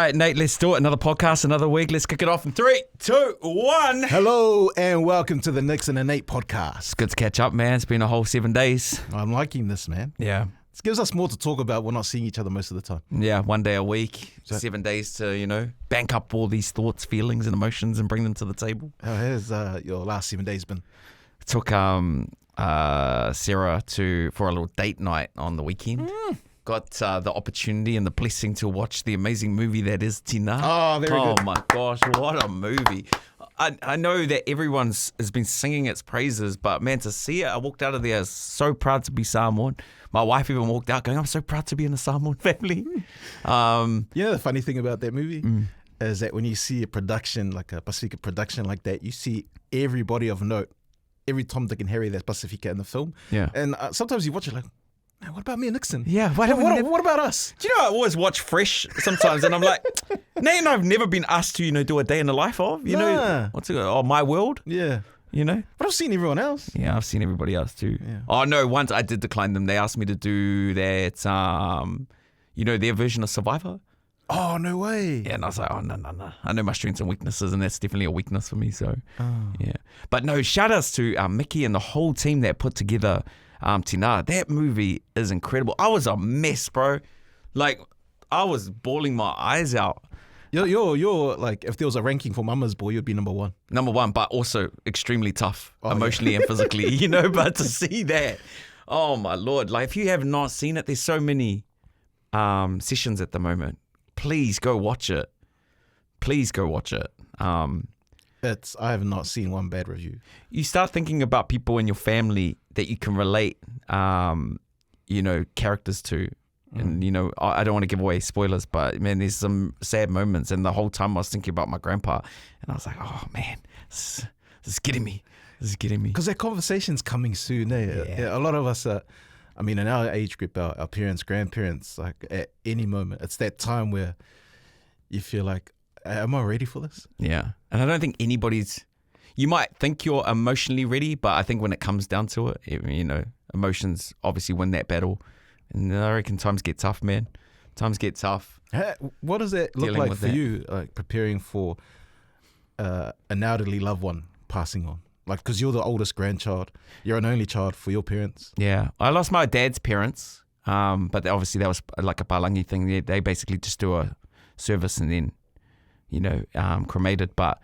right, Nate, let's do it. Another podcast, another week. Let's kick it off in 3, 2, 1. Hello and welcome to the Nickson and Nate podcast. It's good to catch up, man. It's been a whole 7 days. I'm liking this, man. Yeah. It gives us more to talk about. We're not seeing each other most of the time. Yeah, 1 day a week, 7 days to, bank up all these thoughts, feelings and emotions and bring them to the table. How has your last 7 days been? Took Sarah for a little date night on the weekend. Got the opportunity and the blessing to watch the amazing movie that is Tinā. Oh, very good. Oh my gosh, what a movie. I know that everyone has been singing its praises, but man, to see it, I walked out of there so proud to be Samoan. My wife even walked out going, I'm so proud to be in a Samoan family. The funny thing about that movie is that when you see a production, like a Pacifica production like that, you see everybody of note, every Tom, Dick and Harry that's Pacifica in the film. Yeah. And sometimes you watch it like, man, what about me and Nickson? Yeah. What about us? Do you know, I always watch Fresh sometimes and I'm like, Nate and I have never been asked to, do a day in the life of, what's it called? Oh, My World. Yeah. But I've seen everyone else. Yeah, I've seen everybody else too. Yeah. Oh, no, once I did decline them. They asked me to do that, their version of Survivor. Oh, no way. Yeah, and I was like, oh, no. I know my strengths and weaknesses, and that's definitely a weakness for me, so, yeah. But no, shout-outs to Mickey and the whole team that put together Tinā. That movie is incredible. I was a mess, bro. Like, I was bawling my eyes out. You're like, if there was a ranking for Mama's Boy, you'd be number one. Number one, but also extremely tough, emotionally and physically, but to see that, oh my Lord. Like, if you have not seen it, there's so many sessions at the moment. Please go watch it. I have not seen one bad review. You start thinking about people in your family that you can relate, characters to. And, I don't want to give away spoilers, but, man, there's some sad moments. And the whole time I was thinking about my grandpa. And I was like, oh, man, this is getting me. Because that conversation's coming soon, eh? Yeah. A lot of us in our age group, our parents, grandparents, like at any moment, it's that time where you feel like, am I ready for this? Yeah. And I don't think you might think you're emotionally ready, but I think when it comes down to it, emotions obviously win that battle. And I reckon times get tough, man. Times get tough. What does that look like for you, like preparing for an elderly loved one passing on? Like, because you're the oldest grandchild, you're an only child for your parents. Yeah, I lost my dad's parents, but obviously that was like a palangi thing. They basically just do a service and then, cremated. But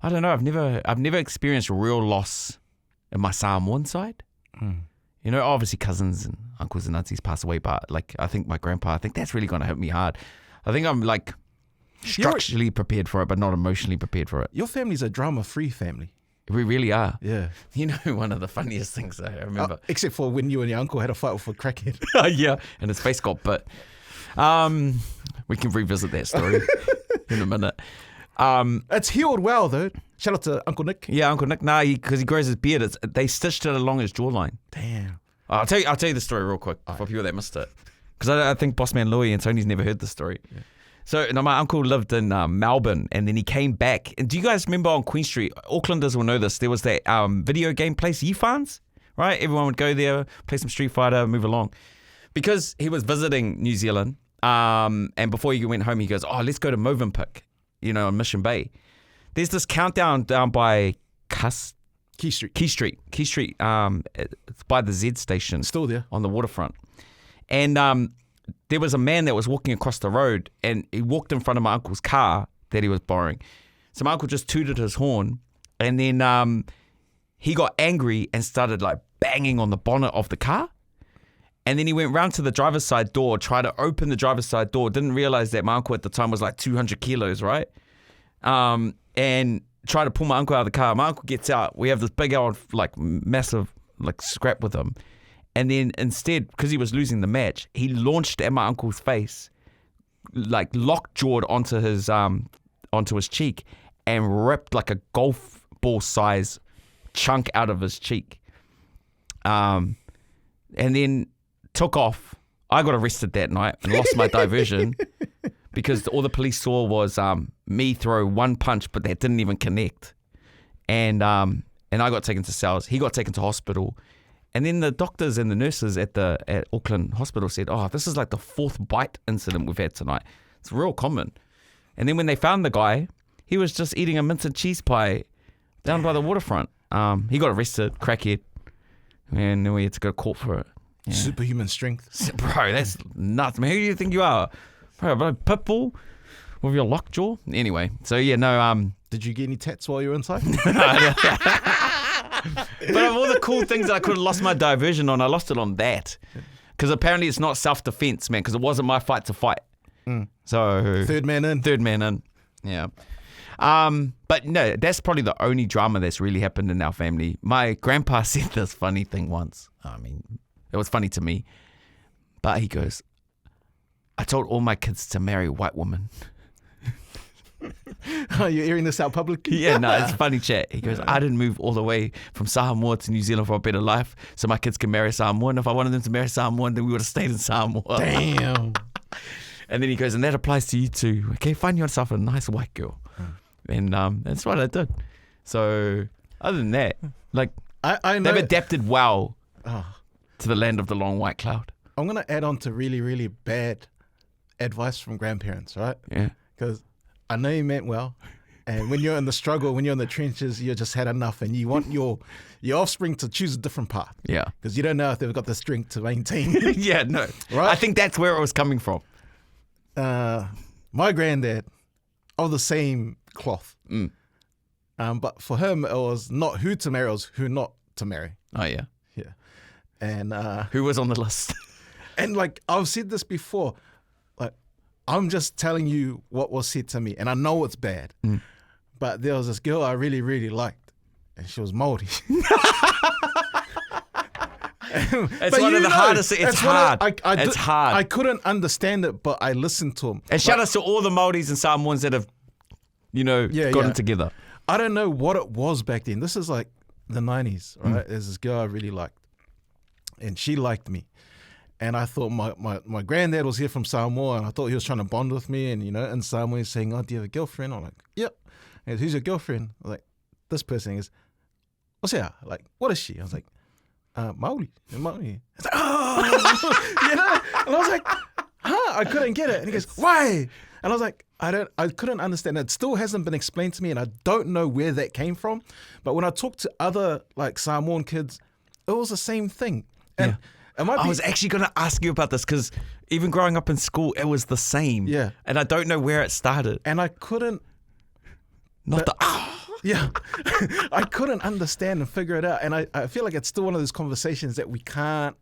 I don't know. I've never experienced real loss in my Samoan side. Obviously cousins and uncles and aunties pass away, but like I think my grandpa, I think that's really going to hit me hard. I think I'm like structurally prepared for it, but not emotionally prepared for it. Your family's a drama-free family. We really are. Yeah. One of the funniest things I remember. Except for when you and your uncle had a fight with a crackhead. Yeah, and his face got bit. We can revisit that story in a minute. It's healed well, though. Shout out to Uncle Nick. Yeah, Uncle Nick. Because he grows his beard. They stitched it along his jawline. Damn. I'll tell you the story real quick for people that missed it. Because I think Bossman Louie and Tony's never heard the story. Yeah. So my uncle lived in Melbourne, and then he came back. And do you guys remember on Queen Street, Aucklanders will know this, there was that video game place, Yifans, right? Everyone would go there, play some Street Fighter, move along. Because he was visiting New Zealand, and before he went home, he goes, let's go to Movenpick, on Mission Bay. There's this countdown down by Key Street. It's by the Z station. Still there. On the waterfront. And there was a man that was walking across the road, and he walked in front of my uncle's car that he was borrowing. So my uncle just tooted his horn, and then he got angry and started like banging on the bonnet of the car. And then he went round to the driver's side door, tried to open the driver's side door, didn't realize that my uncle at the time was like 200 kilos, right? And tried to pull my uncle out of the car. My uncle gets out. We have this big old, like, massive, like, scrap with him. And then instead, because he was losing the match, he launched at my uncle's face, like lock-jawed onto his cheek, and ripped like a golf ball size chunk out of his cheek. And then took off. I got arrested that night and lost my diversion because all the police saw was me throw one punch, but that didn't even connect. And I got taken to cells. He got taken to hospital. And then the doctors and the nurses at Auckland Hospital said, this is like the 4th bite incident we've had tonight. It's real common. And then when they found the guy, he was just eating a mince and cheese pie down by the waterfront. He got arrested, crackhead, and then we had to go to court for it. Yeah. Superhuman strength. Bro, that's nuts, man. Who do you think you are? Bro, pitbull with your lockjaw? Anyway, so yeah, no, Did you get any tats while you were inside? But of all the cool things that I could have lost my diversion on, I lost it on that. Because apparently it's not self-defense, man, because it wasn't my fight to fight. So Third man in. Yeah. But no, that's probably the only drama that's really happened in our family. My grandpa said this funny thing once. I mean, it was funny to me. But he goes, I told all my kids to marry white women. Oh, you're airing this out publicly? Yeah, no, it's funny chat. He goes, I didn't move all the way from Samoa to New Zealand for a better life so my kids can marry Samoan. If I wanted them to marry Samoan, then we would have stayed in Samoa. Damn. And then he goes, and that applies to you too. Okay, find yourself a nice white girl. And that's what I did. So other than that, like, I know. they've adapted well to the land of the long white cloud. I'm going to add on to really, really bad advice from grandparents, right? Yeah. Because I know you meant well. And when you're in the struggle, when you're in the trenches, you just had enough and you want your offspring to choose a different path. Yeah. Because you don't know if they've got the strength to maintain. Yeah, no. Right? I think that's where it was coming from. My granddad, of the same cloth. But for him, it was not who to marry, it was who not to marry. Oh, yeah. Yeah. And Who was on the list? and like I've said this before, like I'm just telling you what was said to me, and I know it's bad. But there was this girl I really, really liked, and she was Māori. It's one of the hardest. It's hard. It's hard. I couldn't understand it, but I listened to him. And shout out to all the Māoris and Samoans that have, gotten together. I don't know what it was back then. This is like the 90s, right? There's this girl I really liked, and she liked me. And I thought my granddad was here from Samoa, and I thought he was trying to bond with me. And, in Samoa, he's saying, oh, do you have a girlfriend? I'm like, yep. He goes, who's your girlfriend? I was like, this person. He goes, what's that? Like, what is she? I was like, Māori. Māori. It's like, oh, And I was like, huh? I couldn't get it. And he goes, why? And I was like, I couldn't understand. It still hasn't been explained to me, and I don't know where that came from. But when I talked to other like Samoan kids, it was the same thing. And I was actually going to ask you about this because even growing up in school, it was the same. Yeah. And I don't know where it started. And I couldn't. Yeah. I couldn't understand and figure it out. And I feel like it's still one of those conversations that we can't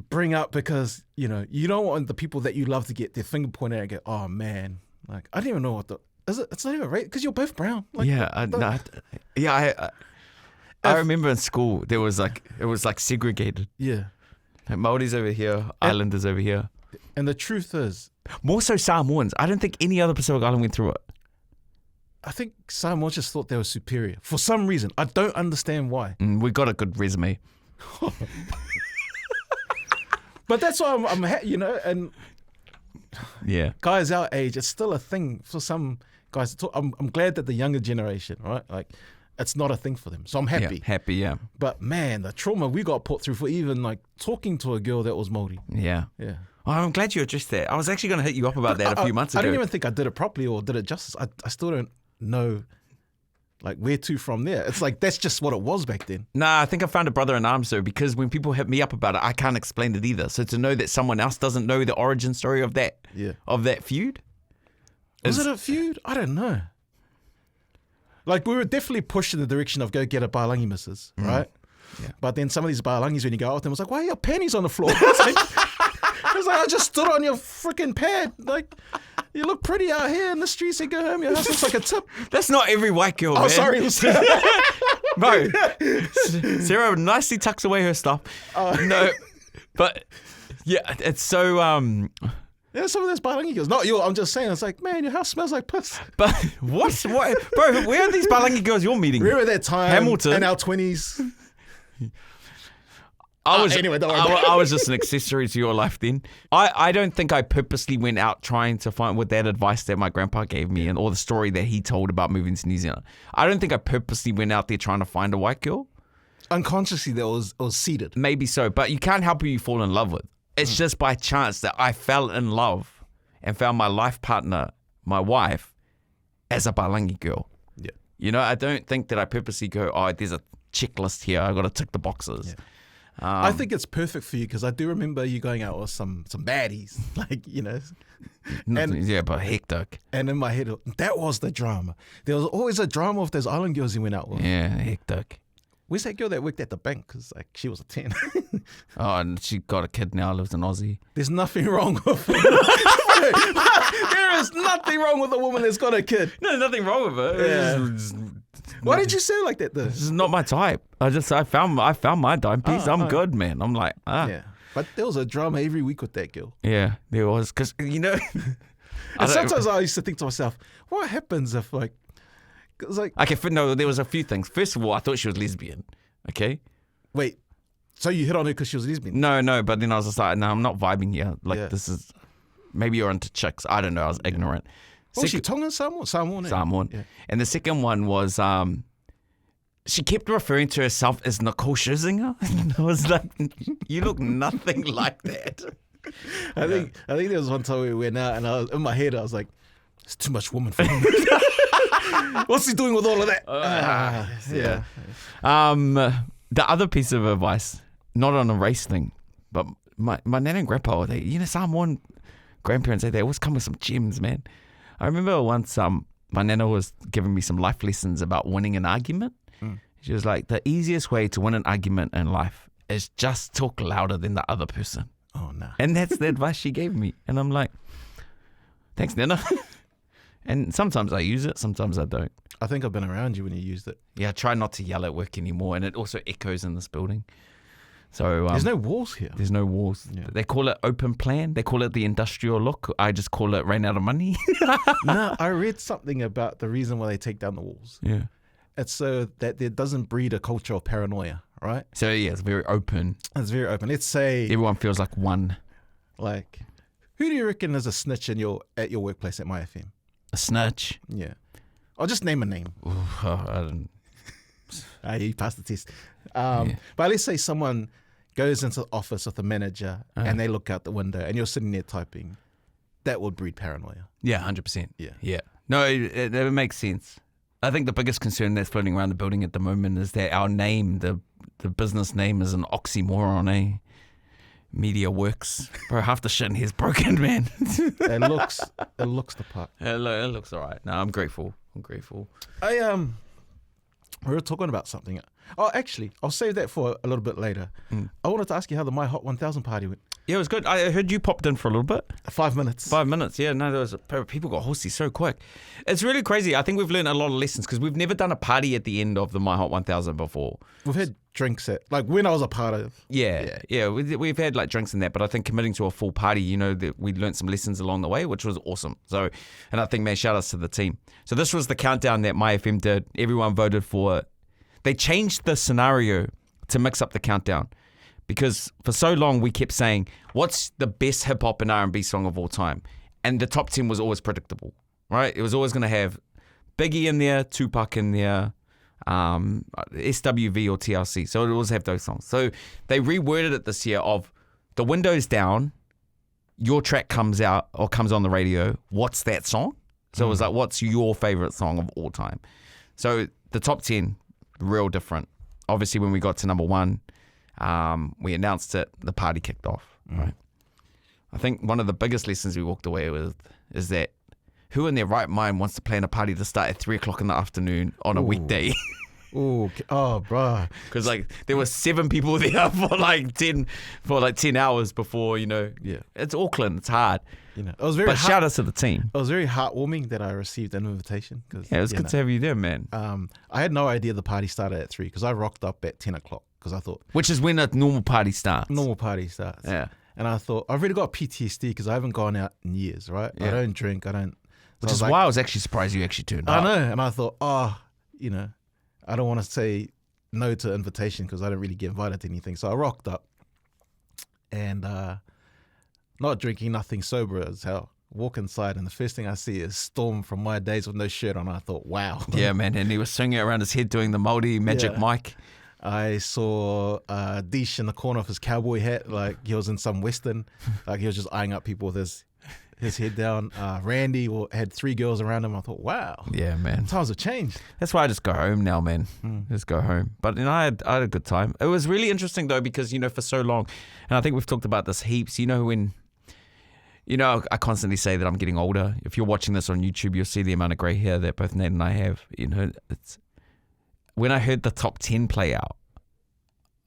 bring up because, you don't want the people that you love to get their finger pointed at and go, oh, man. Like, I don't even know what is it? It's not even right because you're both brown. Like, I remember in school it was like segregated. Yeah. Like Māoris over here, Islanders over here. And the truth is, more so Samoans. I don't think any other Pacific Island went through it. I think Samoans just thought they were superior for some reason. I don't understand why. We got a good resume. But that's why I'm and yeah, guys our age, it's still a thing for some guys to talk. I'm glad that the younger generation, right? Like, it's not a thing for them. So I'm happy. Yeah, happy, yeah. But man, the trauma we got put through for even like talking to a girl that was Māori. Yeah. Yeah. Oh, I'm glad you addressed that. I was actually going to hit you up about that a few months ago. I don't even think I did it properly or did it justice. I still don't know like where to from there. It's like that's just what it was back then. Nah, I think I found a brother in arms though, because when people hit me up about it, I can't explain it either. So to know that someone else doesn't know the origin story of that feud. Was it a feud? I don't know. Like, we were definitely pushed in the direction of go get a Bailangi missus, right? Yeah. But then some of these Bailangis, when you go out with them, was like, why are your panties on the floor? I was like, I just stood on your freaking pad. Like, you look pretty out here in the streets and go home. Your house looks like a tip. That's not every white girl, man. Oh, sorry. Bro, Sarah nicely tucks away her stuff. No, but yeah, it's so... Yeah, some of those Bailangi girls. Not you, I'm just saying. It's like, man, your house smells like piss. But what? Bro, where are these Bailangi girls you're meeting? Remember that time Hamilton. in our 20s? Anyway, don't worry about it. I was just an accessory to your life then. I don't think I purposely went out trying to find with that advice that my grandpa gave me and all the story that he told about moving to New Zealand. I don't think I purposely went out there trying to find a white girl. Unconsciously, that was seeded. Maybe so, but you can't help who you fall in love with. It's just by chance that I fell in love and found my life partner, my wife, as a Palangi girl. Yeah. You know, I don't think that I purposely go, oh, there's a checklist here. I got to tick the boxes. Yeah. I think it's perfect for you because I do remember you going out with some baddies, like, you know. Yeah, but hectic. And in my head, that was the drama. There was always a drama of those island girls you went out with. Yeah, hectic. Where's that girl that worked at the bank? Because like, she was a 10. Oh, and she got a kid now, lives in Aussie. There's nothing wrong with her. There is nothing wrong with a woman that's got a kid. No, nothing wrong with her. Yeah. Why did you say it like that though? This is not my type. I found my dime piece. I'm good, man. I'm like, Yeah. But there was a drama every week with that girl. Yeah, there was. Because, you know. And sometimes I used to think to myself, what happens if like, cause like. Okay, no, there was a few things. First of all, I thought she was lesbian. Okay. Wait, so you hit on her because she was lesbian? No, but then I was just like, no, I'm not vibing here. Like, this is, maybe you're into chicks. I don't know. I was ignorant. Was she Tongan, Samoan? Samoan. Yeah. And the second one was, she kept referring to herself as Nicole Scherzinger. And I was like, you look nothing like that. I think there was one time we went out and I was, in my head I was like, it's too much woman for me. What's he doing with all of that? Yeah. The other piece of advice, not on a race thing, but my nana and grandpa, Samoan grandparents, they always come with some gems, man. I remember once my nana was giving me some life lessons about winning an argument. She was like, the easiest way to win an argument in life is just talk louder than the other person. Oh, no. And that's the advice she gave me. And I'm like, thanks, Nana. And sometimes I use it, sometimes I don't. I think I've been around you when you used it. Yeah, I try not to yell at work anymore. And it also echoes in this building. So there's no walls here. There's no walls. Yeah. They call it open plan. They call it the industrial look. I just call it ran out of money. No, I read something about the reason why they take down the walls. Yeah. It's so that it doesn't breed a culture of paranoia, right? So yeah, it's very open. It's very open. Let's say everyone feels like one. Like, who do you reckon is a snitch at your workplace at Mai FM? A snitch? Yeah. I'll just name a name. I don't. You passed the test. But let's say someone goes into the office with a manager and they look out the window and you're sitting there typing. That would breed paranoia. Yeah, 100%. Yeah. No, it makes sense. I think the biggest concern that's floating around the building at the moment is that our name, the business name, is an oxymoron, eh? Media works. Bro, half the shit in here's broken, man. It looks the part. It looks all right. No, I'm grateful. We were talking about something. Oh, actually, I'll save that for a little bit later. I wanted to ask you how the Mai Hot 1000 party went. Yeah, it was good. I heard you popped in for a little bit. 5 minutes. 5 minutes, yeah. No, people got horsey so quick. It's really crazy. I think we've learned a lot of lessons because we've never done a party at the end of the Mai Hot 1000 before. We've had drinks at, like when I was a part of. Yeah. We've had like drinks and that, but I think committing to a full party, that we learned some lessons along the way, which was awesome. So, and I think, man, shout outs to the team. So this was the countdown that Mai FM did. Everyone voted for it. They changed the scenario to mix up the countdown. Because for so long we kept saying, what's the best hip hop and R&B song of all time? And the top 10 was always predictable, right? It was always going to have Biggie in there, Tupac in there, SWV or TLC. So it would always have those songs. So they reworded it this year of the window's down, your track comes out or comes on the radio. What's that song? So it was like, what's your favorite song of all time? So the top 10, real different. Obviously, when we got to number one, we announced it, the party kicked off, right? I think one of the biggest lessons we walked away with is that who in their right mind wants to plan a party to start at 3 o'clock in the afternoon on a weekday? Oh, bruh. Because like there were 7 people there for like 10 hours before, Yeah. It's Auckland, it's hard. It was very. But shout out to the team. It was very heartwarming that I received an invitation. Yeah, it was good to have you there, man. I had no idea the party started at 3 because I rocked up at 10 o'clock because I thought. Which is when a normal party starts. Yeah. And I thought, I've really got PTSD because I haven't gone out in years, right? Yeah. I don't drink, Which is why I was actually surprised you actually turned up. I know. And I thought, I don't want to say no to invitation because I don't really get invited to anything. So I rocked up and not drinking, nothing, sober as hell. Walk inside and the first thing I see is Storm from My Days with no shirt on. I thought, wow. Yeah, man. And he was swinging around his head doing the Māori magic mic. I saw Deesh in the corner of his cowboy hat, like he was in some Western, like he was just eyeing up people with his his head down. Randy had 3 girls around him. I thought, wow. Yeah, man. Times have changed. That's why I just go home now, man. Just go home. But I had a good time. It was really interesting though because for so long, and I think we've talked about this heaps. When I constantly say that I'm getting older. If you're watching this on YouTube, you'll see the amount of grey hair that both Nate and I have. It's when I heard the top 10 play out,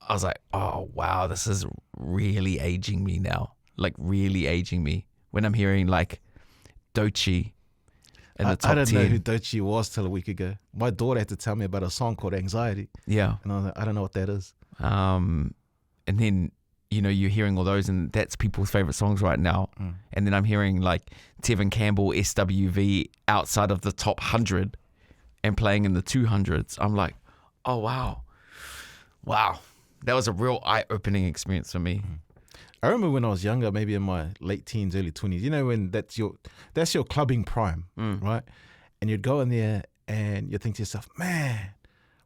I was like, oh wow, this is really aging me now. Like really aging me. When I'm hearing like Doechii in the top 10. I didn't know who Doechii was till a week ago. My daughter had to tell me about a song called Anxiety. Yeah. And I was like, I don't know what that is. And then, you're hearing all those and that's people's favorite songs right now. And then I'm hearing like Tevin Campbell, SWV outside of the top 100 and playing in the 200s. I'm like, oh, wow. Wow. That was a real eye-opening experience for me. I remember when I was younger, maybe in my late teens, early 20s, when that's your clubbing prime, right? And you'd go in there and you'd think to yourself, man,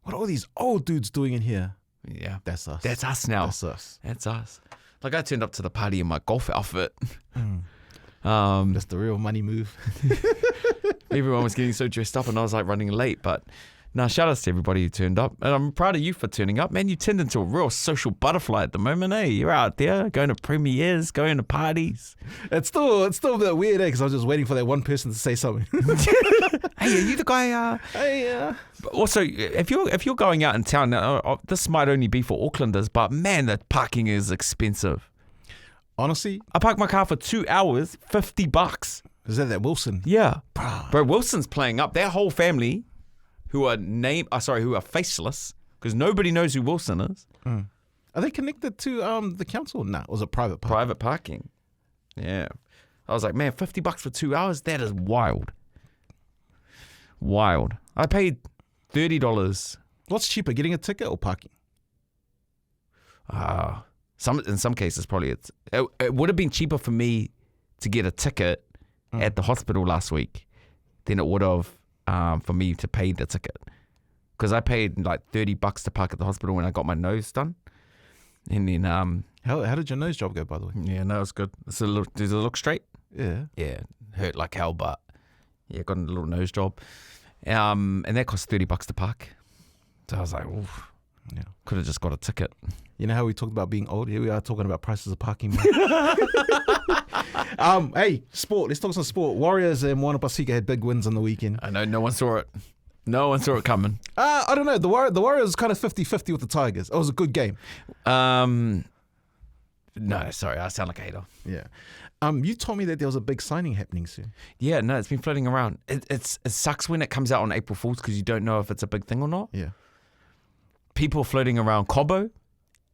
what are all these old dudes doing in here? Yeah. That's us. That's us now. That's us. That's us. Like I turned up to the party in my golf outfit. That's the real money move. Everyone was getting so dressed up and I was like running late, but now shout outs to everybody who turned up. And I'm proud of you for turning up. Man, you turned into a real social butterfly at the moment, eh? You're out there going to premieres, going to parties. It's still a bit weird, because I was just waiting for that one person to say something. Hey, are you the guy? Hey, But also, if you're going out in town, this might only be for Aucklanders, but man, the parking is expensive. Honestly, I parked my car for 2 hours, $50. is that Wilson? Yeah, bro. Wilson's playing up. Their whole family, who are faceless, because nobody knows who Wilson is. Are they connected to the council? No, was it private parking? Private parking. Yeah. I was like, man, $50 for 2 hours? That is wild. Wild. I paid $30. What's cheaper, getting a ticket or parking? In some cases, probably it would have been cheaper for me to get a ticket at the hospital last week than it would have for me to pay the ticket. Because I paid like $30 to park at the hospital when I got my nose done. And then how did your nose job go, by the way? yeah, no, it was good. Does it look straight? Yeah. Yeah, hurt like hell, but yeah, got a little nose job. And that cost $30 to park. So I was like, oof, Yeah. could have just got a ticket. You know how we talked about being old? Here we are talking about prices of parking. Hey, sport. Let's talk some sport. Warriors and Moana Pasifika had big wins on the weekend. I know, no one saw it. No one saw it coming. I don't know. The Warriors kind of 50-50 with the Tigers. It was a good game. No, sorry, I sound like a hater. Yeah. You told me that there was a big signing happening soon. Yeah, no, it's been floating around. It sucks when it comes out on April Fool's because you don't know if it's a big thing or not. Yeah. People are floating around Cobo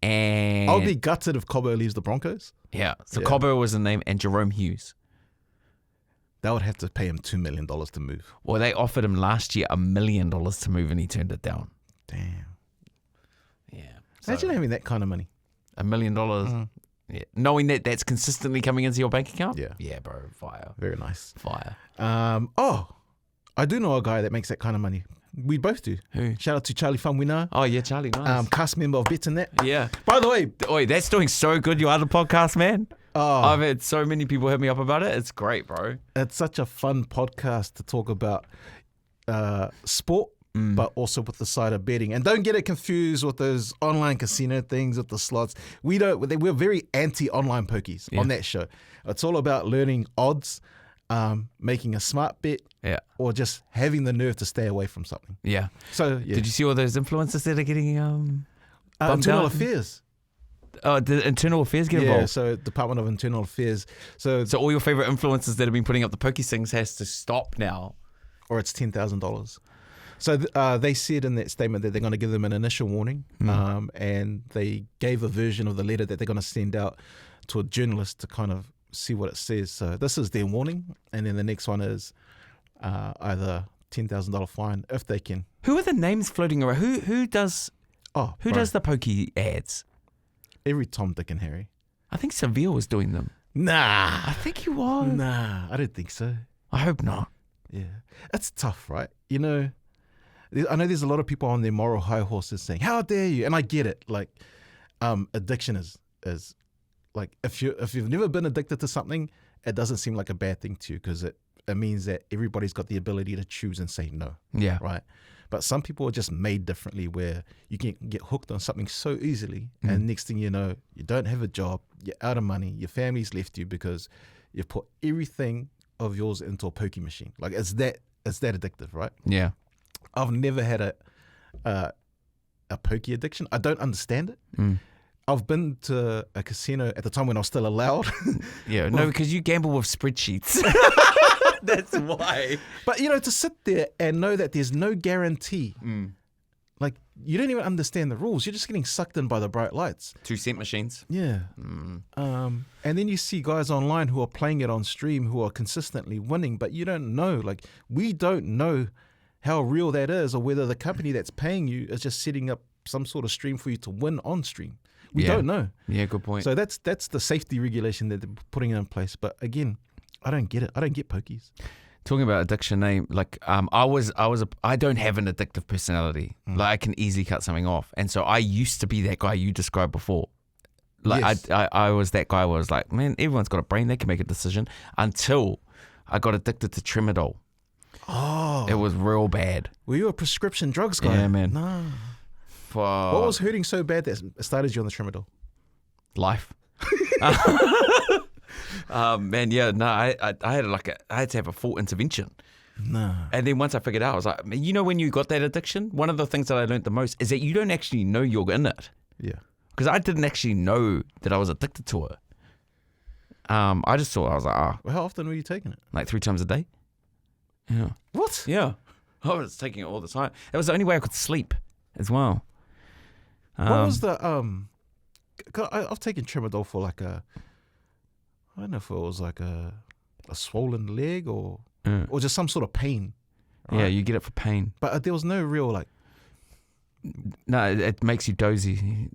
and... I'll be gutted if Cobo leaves the Broncos. Yeah, so Yeah. Cobo was the name and Jerome Hughes. They would have to pay him $2 million to move. Well, they offered him last year $1 million to move and he turned it down. Damn. Yeah. Imagine having that kind of money. $1 million. Yeah. Knowing that that's consistently coming into your bank account? Yeah. Yeah, bro. Fire. Very nice. Fire. I do know a guy that makes that kind of money. We both do. Who? Shout out to Charlie Famuina, Oh, yeah, Charlie. Nice. cast member of Bits and That. Yeah. By the way, Oi, that's doing so good, your other podcast, man. Oh. I've had so many people hit me up about it. It's great, bro. it's such a fun podcast to talk about sport, but also with the side of betting. And don't get it confused with those online casino things with the slots. We're very anti-online pokies on that show. It's all about learning odds, making a smart bet, or just having the nerve to stay away from something. Yeah. So, yeah. Did you see all those influencers that are getting bumped Internal out? Affairs. The Internal Affairs get Yeah, involved? so Department of Internal Affairs. So all your favorite influencers that have been putting up the pokey things has to stop now. or it's $10,000. So they said in that statement that they're going to give them an initial warning, and they gave a version of the letter that they're going to send out to a journalist to kind of see what it says. So this is their warning, and then the next one is either $10,000 fine if they can. Who are the names floating around? Who does Does the pokey ads? every Tom, Dick, and Harry? I think Seville was doing them. Nah, I think he was. nah, I don't think so. I hope not. Yeah, it's tough, right? You know, I know there's a lot of people on their moral high horses saying, "How dare you?" And I get it. Like, addiction is like if you've never been addicted to something, it doesn't seem like a bad thing to you because it means that everybody's got the ability to choose and say no. Yeah. Right. But some people are just made differently where you can get hooked on something so easily. And next thing you know, you don't have a job, you're out of money, your family's left you because you've put everything of yours into a pokey machine. Like it's that addictive, right? Yeah. I've never had a pokey addiction. I don't understand it. I've been to a casino at the time when I was still allowed. Yeah, no, because you gamble with spreadsheets. That's why. But, to sit there and know that there's no guarantee, like, you don't even understand the rules. You're just getting sucked in by the bright lights. 2-cent machines. Yeah. And then you see guys online who are playing it on stream who are consistently winning, but you don't know. Like, we don't know how real that is or whether the company that's paying you is just setting up some sort of stream for you to win on stream. We don't know. Yeah, good point. So that's the safety regulation that they're putting in place. But again, I don't get it. I don't get pokies. Talking about addiction, like I don't have an addictive personality. Like I can easily cut something off, and so I used to be that guy you described before. Like Yes. I was that guy who was like, man, everyone's got a brain, they can make a decision. Until I got addicted to tramadol. Oh, It was real bad. were you a prescription drugs guy? Yeah, man. No. For What was hurting so bad that started you on the tramadol? life? Man, yeah, no, I had to have a full intervention. No. And then once I figured out, I was like, when you got that addiction, one of the things that I learned the most is that you don't actually know you're in it. Yeah. Because I didn't actually know that I was addicted to it. I just thought, I was like, Well, how often were you taking it? like 3 times a day. Yeah. What? Yeah. I was taking it all the time. It was the only way I could sleep as well. What was the 'cause I've taken tramadol for like I don't know if it was like a swollen leg or just some sort of pain. Yeah, right? you get it for pain. But there was no real like. No, it makes you dozy.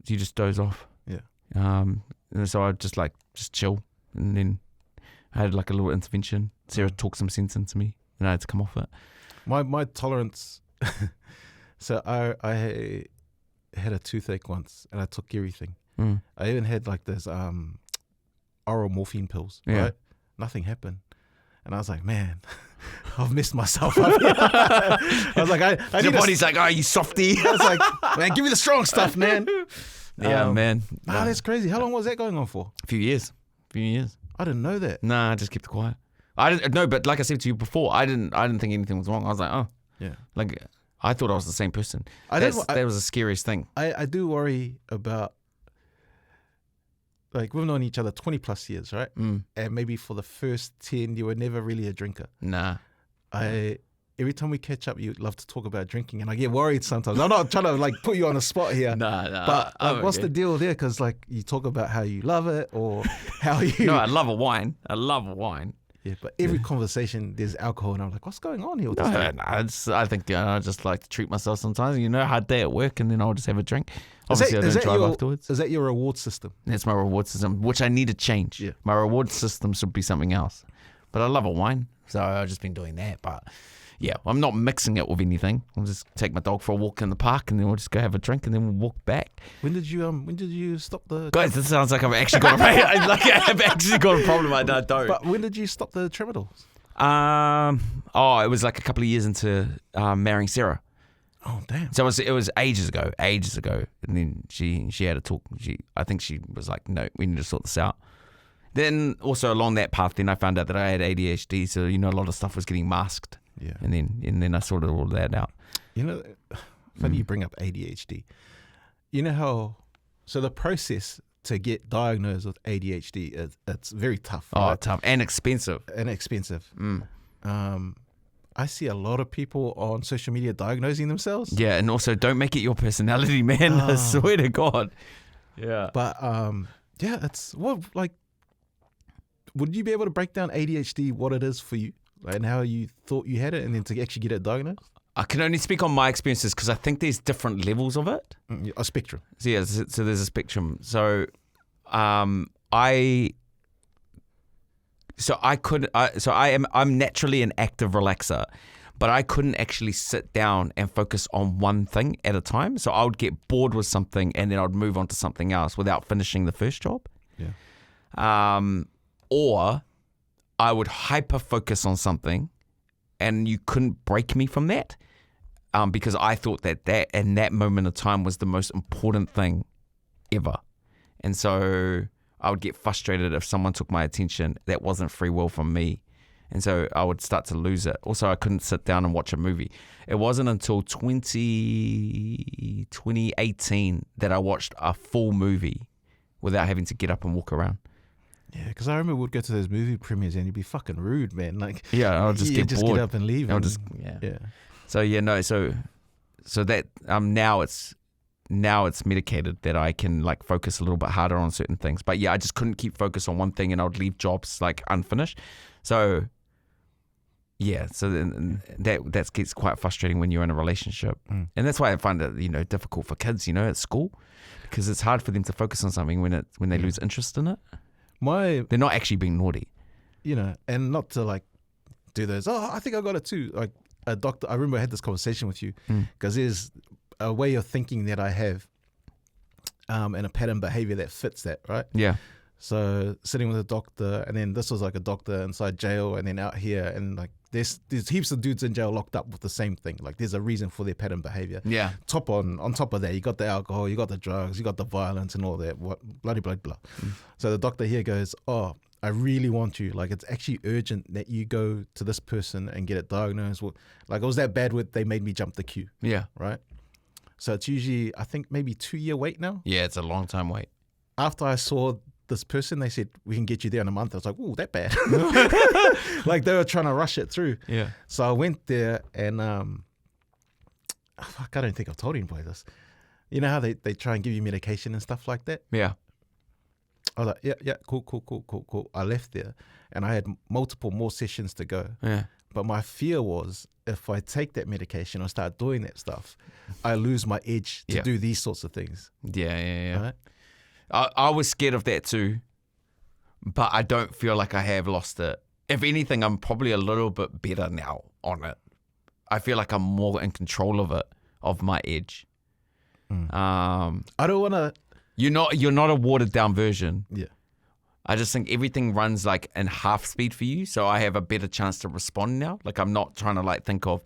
You just doze off. Yeah. And so I just chill, and then I had like a little intervention. Sarah talked some sense into me, and I had to come off it. My tolerance. So I had a toothache once, and I took everything. I even had like those oral morphine pills. Yeah. Right? Nothing happened, and I was like, man, I've messed myself up here. I was like, I Your need body's like, oh, you softy. I was like, man, give me the strong stuff, man. Yeah, man. Ah, that's crazy. How long was that going on for? A few years. I didn't know that. Nah, I just kept it quiet. I didn't. No, but like I said to you before, I didn't think anything was wrong. I was like, oh, Yeah. like I thought I was the same person. I That don't- was the scariest thing. I do worry about, like, we've known each other 20 plus years, right? And maybe for the first 10, you were never really a drinker. Nah. Every time we catch up, you love to talk about drinking, and I get worried sometimes. I'm not trying to like put you on the spot here. Nah. But I'm what's okay. the deal there? Because like you talk about how you love it or how you. No, I love a wine. Yeah, but every conversation there's alcohol, and I'm like, what's going on here? With this No, thing? I think I just like to treat myself sometimes. Hard day at work, and then I'll just have a drink. Is Obviously, I don't drive your, afterwards. Is that your reward system? That's my reward system, which I need to change. Yeah. My reward system should be something else. But I love a wine, so I've just been doing that. But yeah, I'm not mixing it with anything. I'll just take my dog for a walk in the park, and then we'll just go have a drink, and then we'll walk back. When did you stop the? Guys, this sounds like I've actually got I've actually got a problem. I don't. But when did you stop the tramadol? It was like a couple of years into marrying Sarah. Oh damn! So it was ages ago, and then she had a talk. I think she was like, no, we need to sort this out. Then also along that path, then I found out that I had ADHD, so a lot of stuff was getting masked. Yeah. And then I sorted all that out. Funny you bring up ADHD. You know how? So the process to get diagnosed with ADHD it's very tough. Oh, right? tough and expensive. And expensive. I see a lot of people on social media diagnosing themselves. Yeah, and also don't make it your personality, man. I swear to God. Yeah. But it's like. Would you be able to break down ADHD, what it is for you, and how you thought you had it, and then to actually get it diagnosed? I can only speak on my experiences because I think there's different levels of it. A spectrum. So yeah, so there's a spectrum. So I'm naturally an active relaxer, but I couldn't actually sit down and focus on one thing at a time. So I would get bored with something and then I'd move on to something else without finishing the first job. Yeah. Or I would hyper focus on something and you couldn't break me from that. Because I thought that in that moment of time was the most important thing ever. And so I would get frustrated if someone took my attention that wasn't free will from me. And so I would start to lose it. Also, I couldn't sit down and watch a movie. It wasn't until 2018 that I watched a full movie without having to get up and walk around. Yeah, because I remember we'd go to those movie premieres and you'd be fucking rude, man. Like, yeah, I'll just get bored. Get up and leave. I'll just, yeah. So yeah, no, so that now it's medicated that I can like focus a little bit harder on certain things. But yeah, I just couldn't keep focus on one thing, and I would leave jobs like unfinished. So yeah, so then that gets quite frustrating when you're in a relationship, and that's why I find it difficult for kids at school, because it's hard for them to focus on something when they lose interest in it. They're not actually being naughty, and not to like do those. Oh, I think I got it too. Like a doctor, I remember I had this conversation with you because there's a way of thinking that I have, and a pattern behavior that fits that, right? Yeah. So sitting with a doctor, and then this was like a doctor inside jail, and then out here, and like there's heaps of dudes in jail locked up with the same thing. Like there's a reason for their pattern behavior. Yeah. On top of that, you got the alcohol, you got the drugs, you got the violence and all that. What bloody blah blah. So the doctor here goes, "Oh, I really want you. Like it's actually urgent that you go to this person and get it diagnosed. Like it was that bad with they made me jump the queue." Yeah. Right. So it's usually, I think, maybe 2-year wait now. Yeah, it's a long time wait. After I saw this person, they said, we can get you there in a month. I was like, ooh, that bad. Like they were trying to rush it through. Yeah. So I went there and fuck, I don't think I've told anybody this. You know how they try and give you medication and stuff like that? Yeah. I was like, yeah, cool. I left there and I had multiple more sessions to go. Yeah. But my fear was if I take that medication or start doing that stuff, I lose my edge to do these sorts of things. Yeah. Right? I was scared of that too, but I don't feel like I have lost it. If anything, I'm probably a little bit better now on it. I feel like I'm more in control of it, of my edge. I don't want to... You're not a watered down version. Yeah. I just think everything runs like in half speed for you, so I have a better chance to respond now. Like I'm not trying to like think of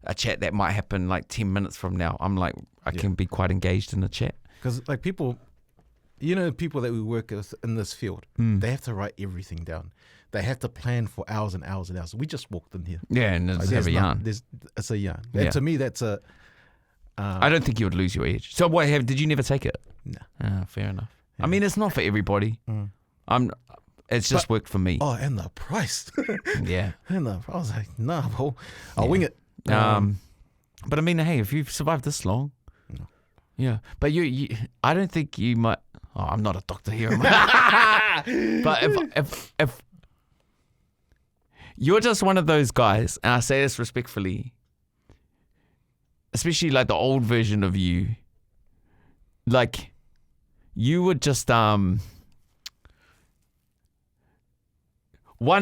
a chat that might happen like 10 minutes from now. I'm like, I can be quite engaged in the chat. Because like people that we work with in this field, they have to write everything down. They have to plan for hours and hours and hours. We just walked in here. Yeah, and just have a yarn. It's a yarn. And to me, that's a... I don't think you would lose your edge. So did you never take it? No. Fair enough. Yeah. I mean, it's not for everybody. It's just worked for me. Oh, and the price. Yeah. I was like, nah, bro, I'll wing it. But I mean, hey, if you've survived this long, yeah. But you, I don't think you might. Oh, I'm not a doctor here. But if you're just one of those guys, and I say this respectfully, especially like the old version of you, like you would just one,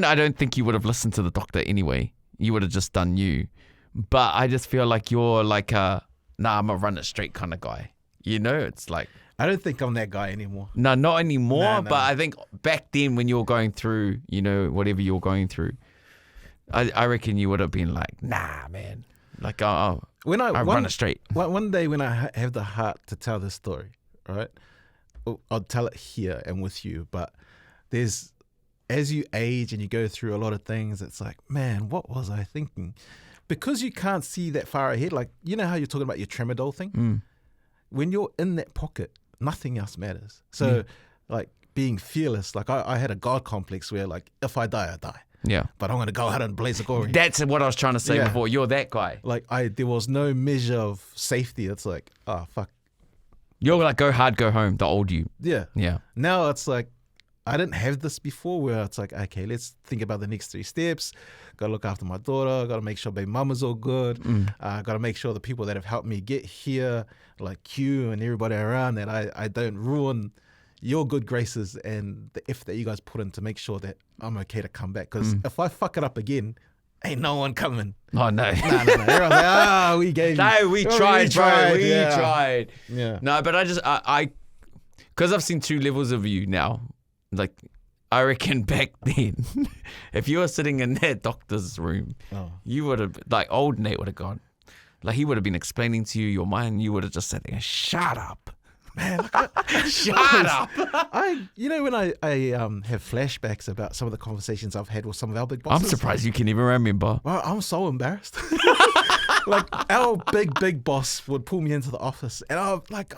I don't think you would have listened to the doctor anyway. You would have just done you. But I just feel like you're like I'm a run it straight kind of guy. It's like... I don't think I'm that guy anymore. No, not anymore. But I think back then when you were going through, whatever you were going through, I reckon you would have been like, nah, man. Like, I run it straight. One day when I have the heart to tell this story, right? I'll tell it here and with you. But as you age and you go through a lot of things, it's like, man, what was I thinking? Because you can't see that far ahead. Like, you know how you're talking about your tramadol thing? When you're in that pocket, nothing else matters. So, like, being fearless, like, I had a God complex where, like, if I die, I die. Yeah. But I'm going to go out and blaze a glory. That's what I was trying to say before. You're that guy. Like, there was no measure of safety. It's like, oh, fuck. You're like, go hard, go home, the old you. Yeah. Yeah. Now it's like, I didn't have this before where it's like, okay, let's think about the next 3 steps. Got to look after my daughter. Got to make sure baby mama's all good. Got to make sure the people that have helped me get here, like you and everybody around, that I don't ruin your good graces and the effort that you guys put in to make sure that I'm okay to come back. Because if I fuck it up again, ain't no one coming. Oh, no. No. Everyone's like, we gave you. No, we tried, bro. We tried. Yeah. No, but I because I've seen 2 levels of you now. Like, I reckon back then, if you were sitting in that doctor's room, you would have, like, old Nate would have gone. Like, he would have been explaining to you your mind. You would have just sat there and shut up. Man, Shut up. When I have flashbacks about some of the conversations I've had with some of our big bosses. I'm surprised you can even remember. Well, I'm so embarrassed. Like, our big boss would pull me into the office, and I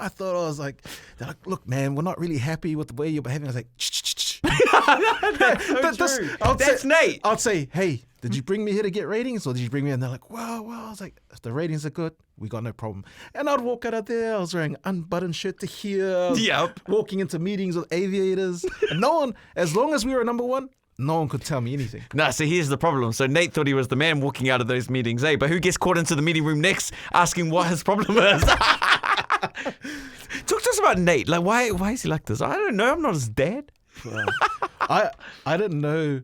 thought I was like, they're like, look, man, we're not really happy with the way you're behaving. I was like, shh. That's so true. That's Nate. I'd say, hey, did you bring me here to get ratings, or did you bring me? And they're like, well. I was like, if the ratings are good, we got no problem. And I'd walk out of there. I was wearing unbuttoned shirt to here. Yep. Walking into meetings with aviators, and no one, as long as we were number one, no one could tell me anything. Nah, so here's the problem. So Nate thought he was the man walking out of those meetings, but who gets caught into the meeting room next asking what his problem is? Talk to us about Nate. Like, why is he like this? I don't know. I'm not his dad. I didn't know,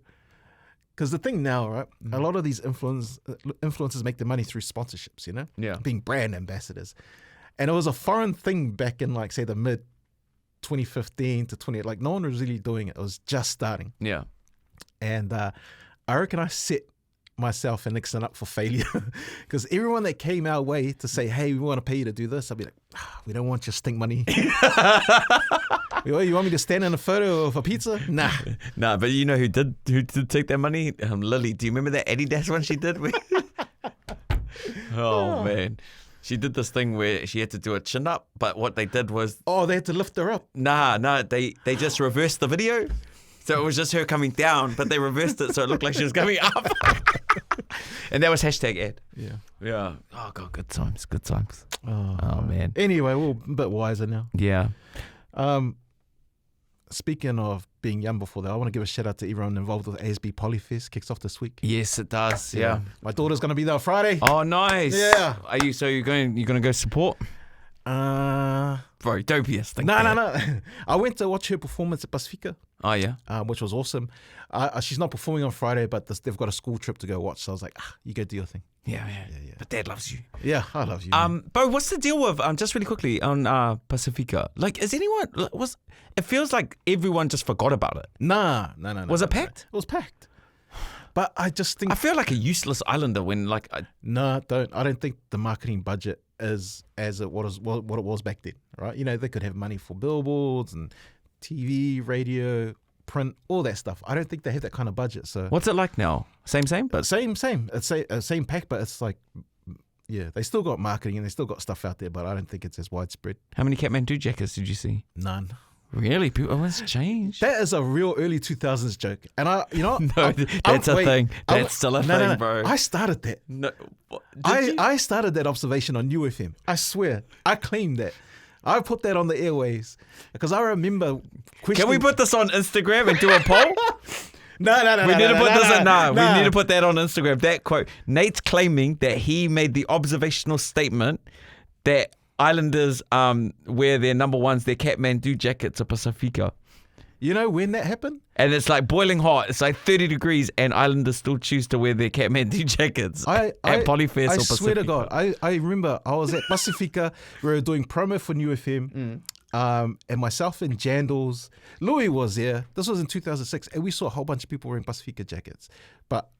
because the thing now, right? A lot of these influencers make their money through sponsorships, Yeah. being brand ambassadors, and it was a foreign thing back in, like, say, the mid 2015 to 20. Like, no one was really doing it. It was just starting. Yeah. And I reckon I set myself and Nickson up for failure, because everyone that came our way to say, hey, we want to pay you to do this, I'd be like, we don't want your stink money. You want me to stand in a photo of a pizza? Nah. Nah, but you know who did take that money? Lily. Do you remember that Adidas one she did? Oh, man. She did this thing where she had to do a chin up, but what they did was... Oh, they had to lift her up. Nah, they just reversed the video. So it was just her coming down, but they reversed it so it looked like she was coming up. And that was #ad. Yeah. Oh, God, good times. Oh, man. Anyway, we're a bit wiser now. Yeah. Speaking of being young before that, I want to give a shout out to everyone involved with ASB Polyfest. Kicks off this week. Yes, it does. Yeah. My daughter's going to be there Friday. Oh, nice. Yeah. You're going to go support? Bro, don't be a stink. No. I went to watch her performance at Pacifica. Oh, yeah? Which was awesome. She's not performing on Friday, but they've got a school trip to go watch. So I was like, you go do your thing. Yeah. But Dad loves you. Yeah, I love you. Man. Bro, what's the deal with, just really quickly, on Pacifica? Like, is anyone, it feels like everyone just forgot about it. No. Was it packed? It was packed. But I just think... I feel like a useless islander when, like... No, I don't think the marketing budget is what it was back then, right? They could have money for billboards and TV, radio, print, all that stuff. I don't think they have that kind of budget. So what's it like now? Same? But same. It's same pack, but it's like, yeah, they still got marketing and they still got stuff out there, but I don't think it's as widespread. How many Kathmandu jackets did you see? None. Really? People, it's changed. That is a real early 2000s joke. And No, that's a thing. That's still a thing, bro. I started that. No, I started that observation on New FM. I swear. I claim that. I put that on the airways because I remember questioning... Can we put this on Instagram and do a poll? No. We need to put this on. We need to put that on Instagram. That quote. Nate's claiming that he made the observational statement that Islanders wear their number ones, their Kathmandu jackets to Pacifica. You know when that happened? And it's like boiling hot. It's like 30 degrees and Islanders still choose to wear their Kathmandu jackets at Polyfest or Pacifica. I swear to God. I remember I was at Pacifica. We were doing promo for New FM. And myself and Jandals. Louis was there. This was in 2006. And we saw a whole bunch of people wearing Pacifica jackets. But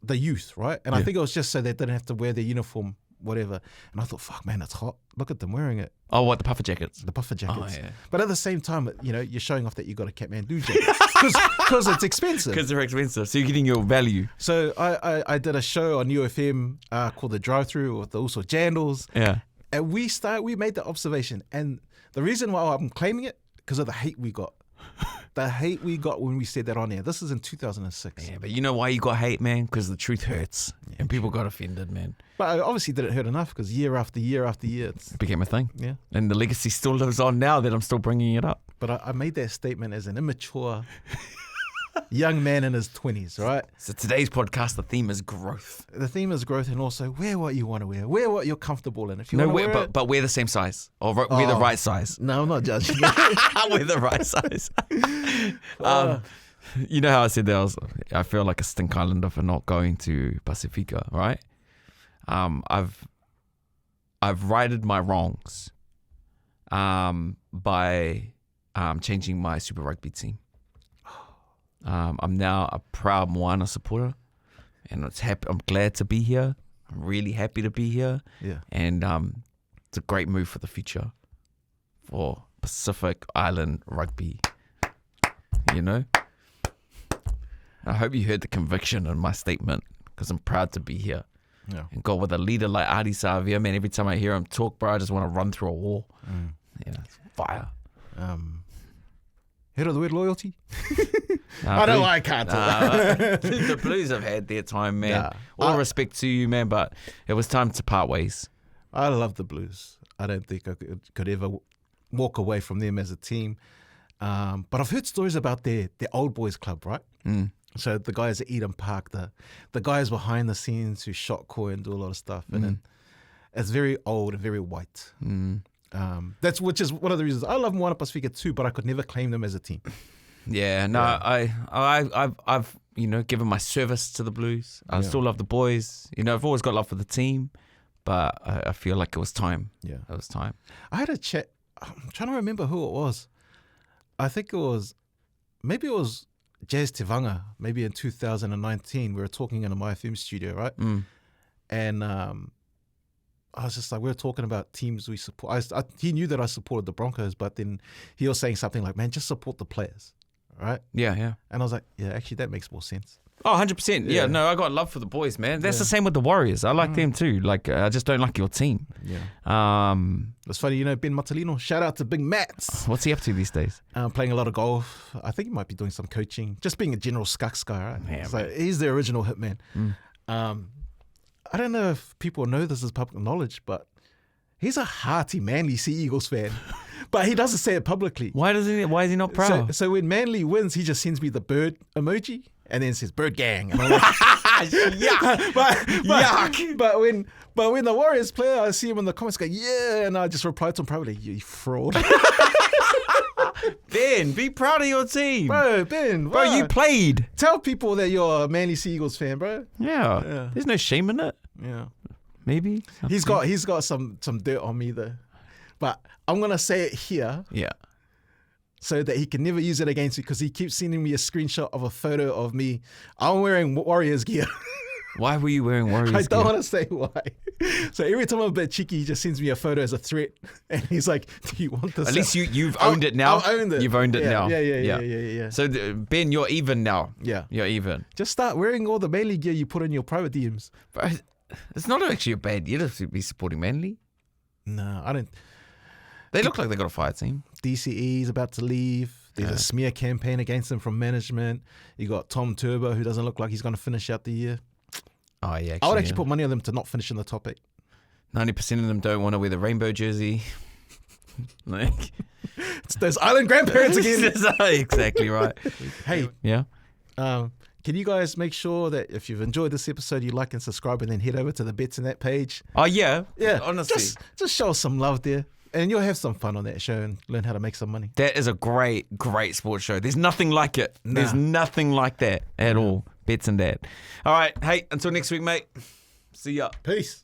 the youth, right? And I think it was just so they didn't have to wear their uniform, whatever. And I thought, fuck, man, it's hot. Look at them wearing it. Oh, what, the puffer jackets? The puffer jackets. Oh, yeah. But at the same time, you're showing off that you got a Kathmandu jacket because it's expensive. Because they're expensive. So you're getting your value. So I did a show on UFM called The Drive-Thru with also Jandals. Yeah. And we made the observation. And the reason why I'm claiming it, because of the hate we got. The hate we got when we said that on air. This is in 2006. Yeah, but you know why you got hate, man? Because the truth hurts. And people got offended, man. But I obviously didn't hurt enough because year after year after year. It became a thing. Yeah. And the legacy still lives on now that I'm still bringing it up. But I made that statement as an immature young man in his 20s, right? So today's podcast, the theme is growth. The theme is growth, and also wear what you want to wear. Wear what you're comfortable in. If you no, want to wear it, but wear the same size or wear the right size. No, I'm not judging. Wear the right size. You know how I said that I feel like a stink islander for not going to Pacifica, right? I've righted my wrongs by changing my Super Rugby team. I'm now a proud Moana supporter, and I'm glad to be here. I'm really happy to be here. Yeah. And it's a great move for the future for Pacific Island rugby. You know? I hope you heard the conviction in my statement, because I'm proud to be here. Yeah. And go with a leader like Adi Savia, man. Every time I hear him talk, bro, I just want to run through a wall. Yeah, it's fire. Heard of the word loyalty? I can't. The Blues have had their time, man. Nah. All respect to you, man, but it was time to part ways. I love the Blues. I don't think I could ever walk away from them as a team. But I've heard stories about their old boys club, right? So the guys at Eden Park, the guys behind the scenes who shot koi and do a lot of stuff. And then it's very old and very white. Which is one of the reasons I love Moana Pasifika too, but I could never claim them as a team. Yeah, no, yeah. I've given my service to the Blues. I still love the boys. I've always got love for the team, but I feel like it was time. Yeah, it was time. I had a chat. I'm trying to remember who it was. I think maybe it was Jazz Tivanga. Maybe in 2019, we were talking in a Mai FM studio, right? And I was just like, we were talking about teams we support. He knew that I supported the Broncos, but then he was saying something like, man, just support the players, right? Yeah. And I was like, yeah, actually, that makes more sense. Oh, 100%. Yeah, no, I got love for the boys, man. That's the same with the Warriors. I like them too. Like, I just don't like your team. Yeah. It's funny, Ben Matulino. Shout out to Big Mats. What's he up to these days? Playing a lot of golf. I think he might be doing some coaching. Just being a general scucks guy, right? Yeah, so he's the original hitman. I don't know if people know this is public knowledge, but he's a hearty Manly Sea Eagles fan. But he doesn't say it publicly. Why is he not proud? So when Manly wins, he just sends me the bird emoji and then says bird gang. And I'm like, yuck. Yuck. But when the Warriors play, I see him in the comments go, yeah, and I just reply to him privately, you fraud. Ben, be proud of your team. Bro, you played. Tell people that you're a Manly Sea Eagles fan, bro. Yeah. There's no shame in it. Yeah. Maybe. He's got some dirt on me though. But I'm gonna say it here. Yeah. So that he can never use it against me, because he keeps sending me a screenshot of a photo of me. I'm wearing Warriors gear. Why were you wearing Warriors gear? I don't want to say why. So every time I'm a bit cheeky, he just sends me a photo as a threat. And he's like, do you want this? At least you've owned it now. I've owned it. You've owned it now. Yeah. So, Ben, you're even now. Yeah. You're even. Just start wearing all the Manly gear you put in your private DMs. But it's not actually a bad year to be supporting Manly. No, I don't. They look like they got a fire team. DCE is about to leave. There's a smear campaign against them from management. You got Tom Turbo, who doesn't look like he's going to finish out the year. Oh, yeah. I would actually put money on them to not finish in the top 8. 90% of them don't want to wear the rainbow jersey. It's those island grandparents again. Exactly right. Hey. Yeah. Can you guys make sure that if you've enjoyed this episode, you like and subscribe, and then head over to the Bets in That page? Oh, yeah. Yeah. Honestly. Just show us some love there. And you'll have some fun on that show and learn how to make some money. That is a great sports show. There's nothing like it. Nah. There's nothing like that at all. Bets and That. All right. Hey, until next week, mate. See ya. Peace.